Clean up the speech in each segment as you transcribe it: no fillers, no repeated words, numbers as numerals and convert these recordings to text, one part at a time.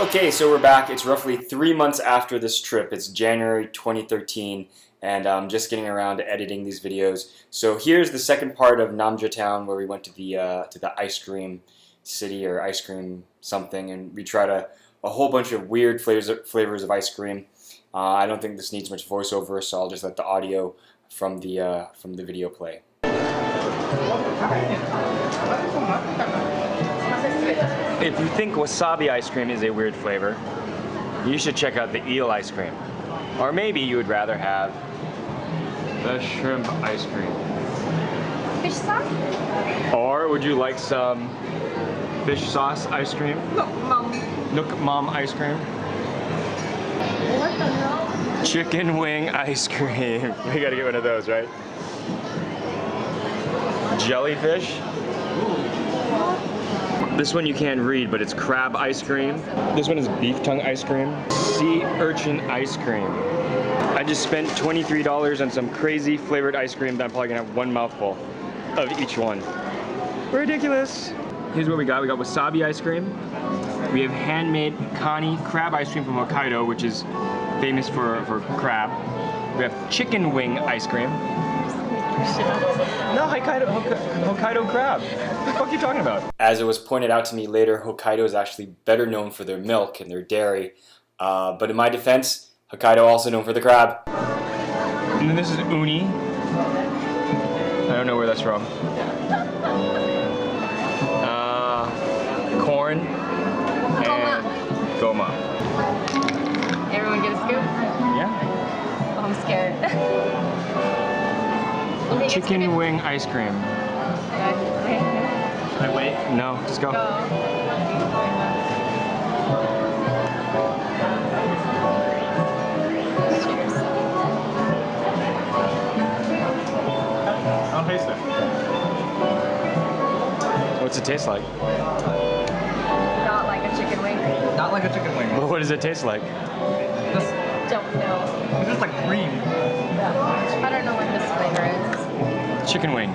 Okay, so we're back. It's roughly 3 months after this trip. It's January 2013, and I'm just getting around to editing these videos. So here's the second part of Namja Town, where we went to the ice cream city or ice cream something, and we tried a whole bunch of weird flavors of ice cream. I don't think this needs much voiceover, so I'll just let the audio from the video play. If you think wasabi ice cream is a weird flavor, you should check out the eel ice cream. Or maybe you would rather have the shrimp ice cream. Fish sauce? Or would you like some fish sauce ice cream? Nook Mom ice cream? What the hell? Chicken wing ice cream. We gotta get one of those, right? Jellyfish? This one you can't read, but it's crab ice cream. This one is beef tongue ice cream. Sea urchin ice cream. I just spent $23 on some crazy flavored ice cream that I'm probably gonna have one mouthful of each one. Ridiculous. Here's what we got. We got wasabi ice cream. We have handmade Kani crab ice cream from Hokkaido, which is famous for crab. We have chicken wing ice cream. No, Hokkaido crab. What the fuck are you talking about? As it was pointed out to me later, Hokkaido is actually better known for their milk and their dairy. But in my defense, Hokkaido also known for the crab. And then this is uni. I don't know where that's from. Corn and goma. Everyone get a scoop? Yeah. Oh, I'm scared. Chicken wing ice cream. Okay. Can I wait? No, just go. Cheers. I'll taste it. What's it taste like? Not like a chicken wing. Not like a chicken wing. Well, what does it taste like? Just, Don't know. it's just like cream. I don't know what this flavor is. Chicken wing.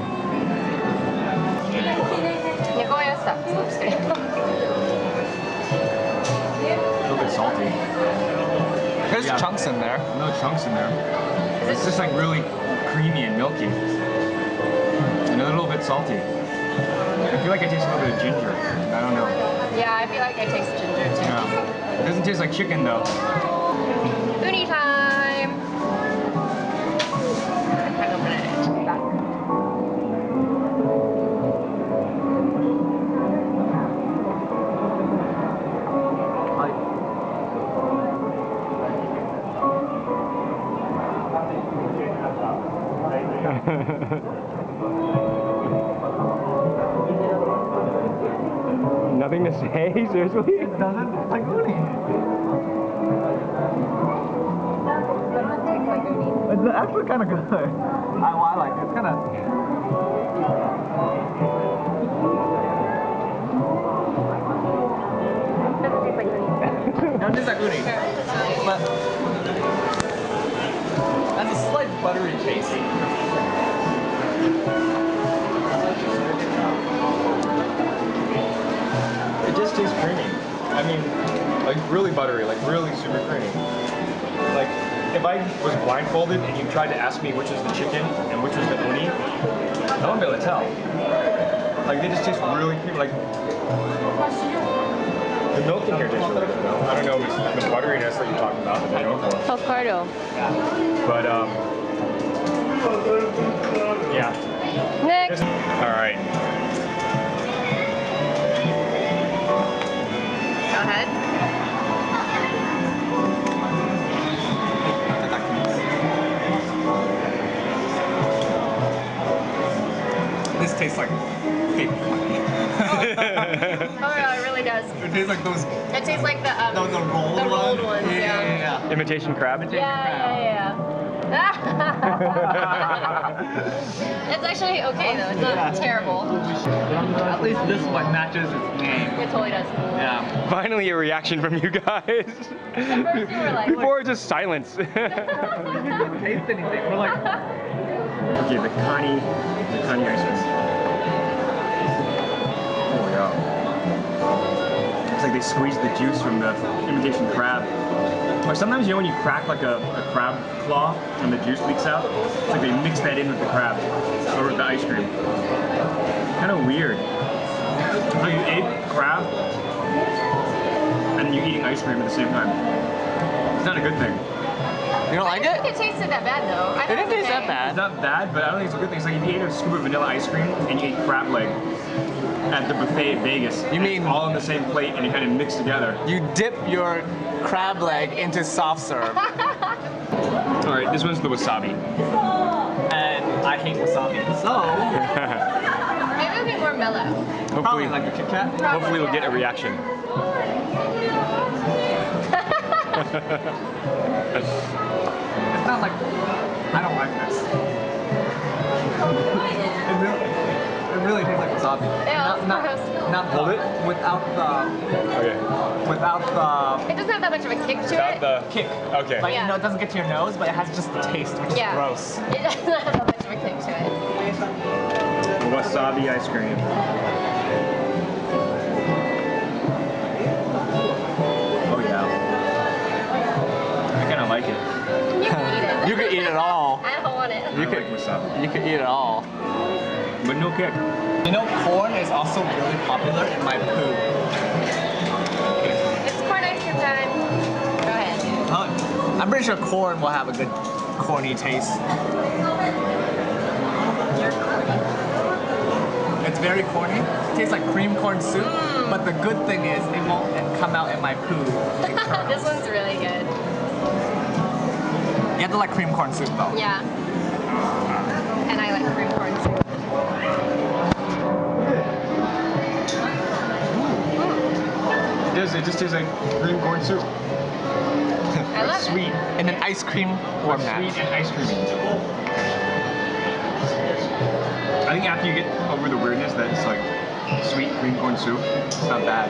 Stop. I'm just kidding. A little bit salty. There's chunks in there. No chunks in there. It's just like really creamy and milky. And a little bit salty. I feel like I taste a little bit of ginger. I don't know. Yeah, I feel like I taste ginger too. Yeah. It doesn't taste like chicken though. Uni time! I'm open it. Back. Nothing to say? Seriously? It doesn't. It's like uni. It's actually kind of good. I like it. It's kind of. Doesn't taste like uni. It tastes like uni. But has a slight buttery taste. It just tastes creamy. I mean, like really buttery, like really super creamy. Like, if I was blindfolded and you tried to ask me which is the chicken and which was the uni, I wouldn't be able to tell. Like, they just taste really creamy. Like, the milk in here tastes really good though. I don't know if it's the butteriness that you're talking about that they're known for. Hokkaido. But, yeah. Next. Alright. Go ahead. This tastes like fake money. Oh no, it really does. It tastes like those. It tastes like the rolled ones. Yeah. Imitation crab? Yeah. It's actually okay though. It's not terrible. At least this one matches its name. It totally does. Yeah. Finally a reaction from you guys. first we were like- Before just silence. We didn't taste anything. We're like. Okay, the Kani ice cream. Oh yeah. It's like they squeeze the juice from the imitation crab. Or sometimes, you know, when you crack like a crab claw and the juice leaks out, it's like they mix that in with the crab or with the ice cream. Kind of weird. So you ate crab and you're eating ice cream at the same time. It's not a good thing. You don't like I it? don't think it tasted that bad though. I It thought didn't was taste that okay. bad. It's not bad, but I don't think it's a good thing. It's like if you ate a scoop of vanilla ice cream and you ate crab leg at the buffet at Vegas. You mean- all on the same plate and it kind of mixed together. You dip your crab leg into soft serve. All right, this one's the wasabi. And I hate wasabi. So, Maybe it'll be more mellow. probably Hopefully, like a Kit Kat. hopefully we'll get a reaction. It's not like, I don't like this. It really tastes like wasabi. Yeah, not, gross. not Hold it. without Okay. It doesn't have that much of a kick to Without it. the kick. Okay. Like, Yeah. you know, it doesn't get to your nose, but it has just the taste, which Yeah. is gross. It doesn't have that much of a kick to it. Wasabi ice cream. Oh yeah. I kind of like it. You can eat it. You could eat it all. I don't want it. I like wasabi, You could eat it all. but no kick. You know, corn is also really popular in my poo. It's corn ice cream time. Go ahead. I'm pretty sure corn will have a good corny taste. You're corny. It's very corny. It tastes like cream corn soup, but the good thing is it won't come out in my poo. like kernels. This one's really good. You have to like cream corn soup though. Yeah. And I like cream corn soup. It just tastes like green corn soup. I love it. Sweet. In an ice cream format. Sweet and ice creamy. I think after you get over the weirdness that it's like sweet cream corn soup, it's not bad.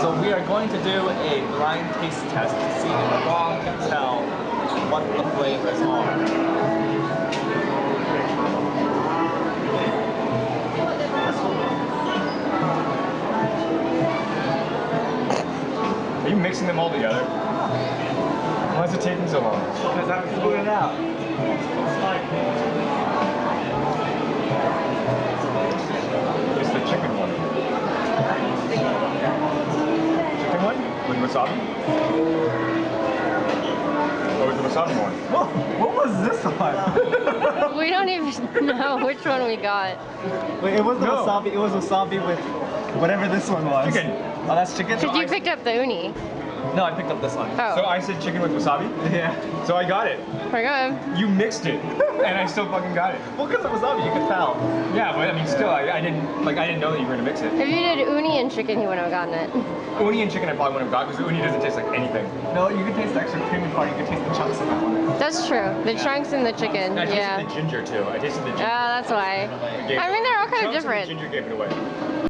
So we are going to do a blind taste test to see if Rob can tell what the flavors are. Are you mixing them all together? Why is it taking so long? Because I haven't figured it out. It's the chicken one. Chicken one? With wasabi? Oh, it's the wasabi one. Whoa, what was this one? We don't even know which one we got. Wait, it wasn't No. wasabi. It was wasabi with whatever this one was. Chicken. Oh, that's chicken? Because you picked up the uni. No, I picked up this one. Oh. So I said chicken with wasabi, Yeah. so I got it. We're good. You mixed it, and I still fucking got it. Well, because it was wasabi, you could tell. Yeah, but I mean, still, I didn't know that you were gonna mix it. If you did uni and chicken, he wouldn't have gotten it. Uni and chicken I probably wouldn't have got because uni doesn't taste like anything. No, you could taste the extra creamy part. You could taste the chunks in that one. That's true. The chunks and the chicken. And I tasted Yeah. the ginger too. I tasted the ginger. That's why. Gave I it- mean, they're all kind of chunks and the different. ginger gave it away.